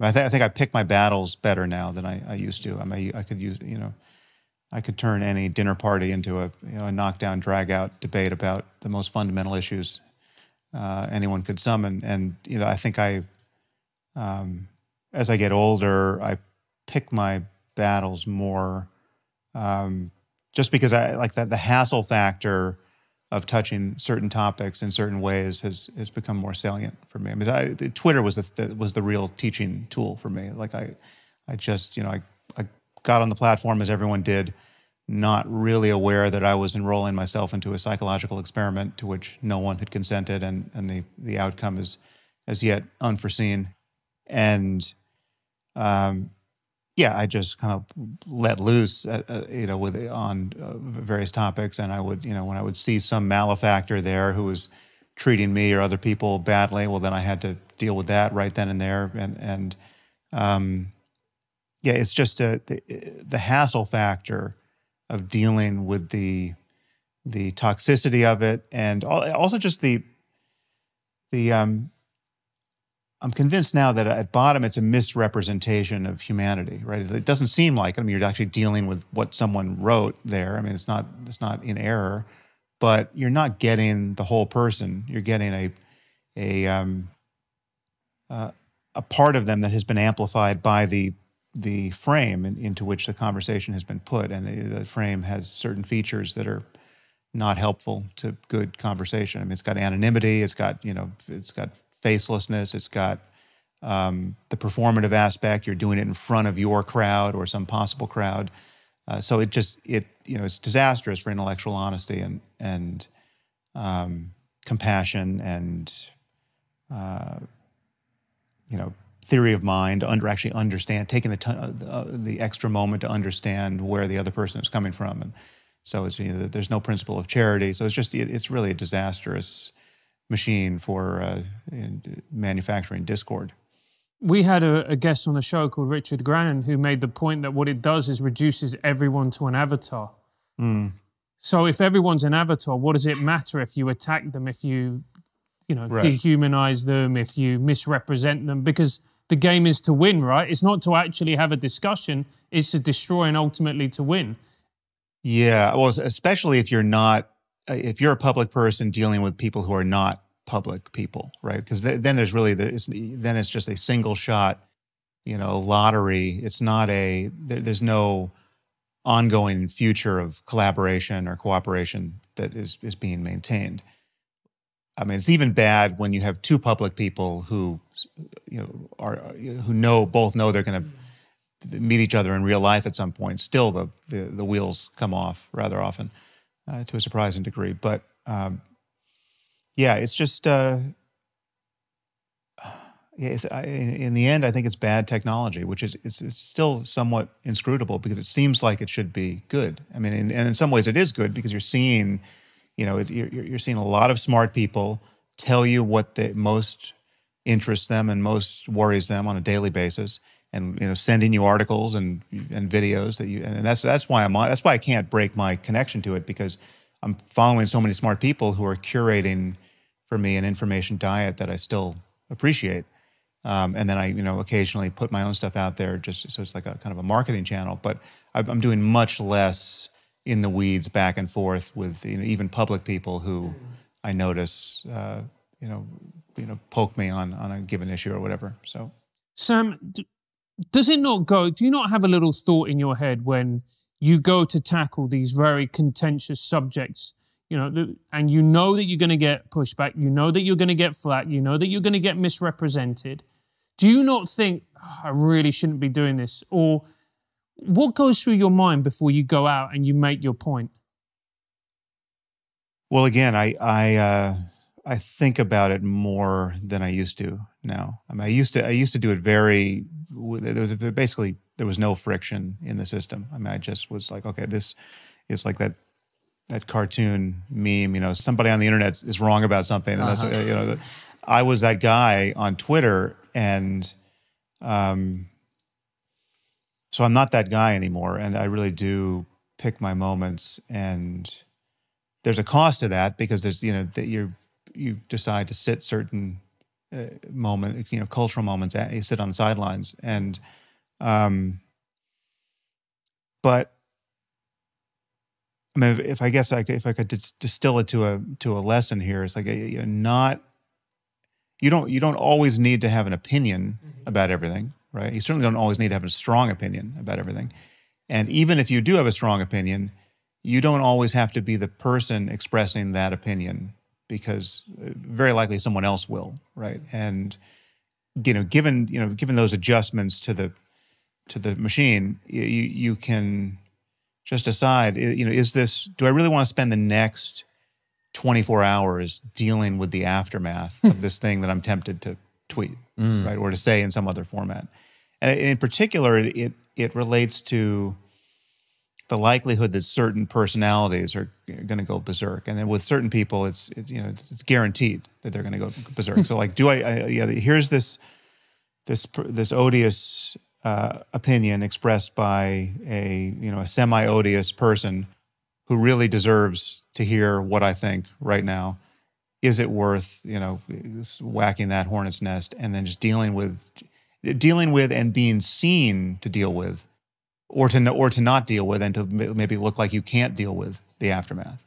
I think I pick my battles better now than I used to. I mean, I could use, I could turn any dinner party into a knockdown, drag-out debate about the most fundamental issues anyone could summon. And I think as I get older, I pick my battles more, just because I like that the hassle factor of touching certain topics in certain ways has become more salient for me. I mean, Twitter was the real teaching tool for me. Like I just I got on the platform as everyone did, not really aware that I was enrolling myself into a psychological experiment to which no one had consented, and the outcome is as yet unforeseen. And yeah, I just kind of let loose, on various topics, and I would, when I would see some malefactor there who was treating me or other people badly, well, then I had to deal with that right then and there, and yeah, it's just the hassle factor of dealing with the toxicity of it, and also just the I'm convinced now that at bottom it's a misrepresentation of humanity, right? It doesn't seem like, I mean, you're actually dealing with what someone wrote there. I mean, it's not in error, but you're not getting the whole person. You're getting a part of them that has been amplified by the frame into which the conversation has been put, and the frame has certain features that are not helpful to good conversation. I mean, it's got anonymity, it's got facelessness, it's got the performative aspect. You're doing it in front of your crowd or some possible crowd, so it's disastrous for intellectual honesty and compassion and theory of mind, actually understand, taking the extra moment to understand where the other person is coming from, and so it's there's no principle of charity. So it's really a disastrous machine for manufacturing discord. We had a guest on the show called Richard Grannon who made the point that what it does is reduces everyone to an avatar. Mm. So if everyone's an avatar, what does it matter if you attack them, if you right, dehumanize them, if you misrepresent them? Because the game is to win, right? It's not to actually have a discussion, it's to destroy and ultimately to win. Yeah, well, especially if you're a public person dealing with people who are not public people, right? Because then there's really, then it's just a single shot, lottery. It's not there's no ongoing future of collaboration or cooperation that is being maintained. I mean, it's even bad when you have two public people who, both know they're going to meet each other in real life at some point. Still, the wheels come off rather often, to a surprising degree. But yeah, it's just in the end, I think it's bad technology, which is it's still somewhat inscrutable because it seems like it should be good. I mean, and in some ways, it is good because you're seeing. You're seeing a lot of smart people tell you what most interests them and most worries them on a daily basis, and sending you articles and videos and that's why that's why I can't break my connection to it, because I'm following so many smart people who are curating for me an information diet that I still appreciate, and then I occasionally put my own stuff out there just so it's like a kind of a marketing channel, but I'm doing much less in the weeds back and forth with even public people who I notice poke me on a given issue or whatever. So, Sam, do you not have a little thought in your head when you go to tackle these very contentious subjects, and you know that you're going to get pushback, you know that you're going to get flack, you know that you're going to get misrepresented? Do you not think, I really shouldn't be doing this? Or what goes through your mind before you go out and you make your point? Well, again, I think about it more than I used to now. I mean, I used to do it there was no friction in the system. I mean, I just was like, okay, this is like that cartoon meme. Somebody on the internet is wrong about something, and that's I was that guy on Twitter, and so I'm not that guy anymore, and I really do pick my moments. And there's a cost to that because there's that you decide to sit certain moment, cultural moments. You sit on the sidelines, and but I mean, if I could distill it to a lesson here, it's like you don't always need to have an opinion about everything, right? You certainly don't always need to have a strong opinion about everything, and even if you do have a strong opinion, you don't always have to be the person expressing that opinion, because very likely someone else will, right? And given those adjustments to the machine, you can just decide, do I really want to spend the next 24 hours dealing with the aftermath of this thing that I'm tempted to tweet, right, or to say in some other format? And in particular, it relates to the likelihood that certain personalities are going to go berserk, and then with certain people, it's guaranteed that they're going to go berserk. So, like, here's this odious opinion expressed by a semi-odious person who really deserves to hear what I think right now. Is it worth whacking that hornet's nest and then just dealing with and being seen to deal with, or to not deal with, and to maybe look like you can't deal with the aftermath?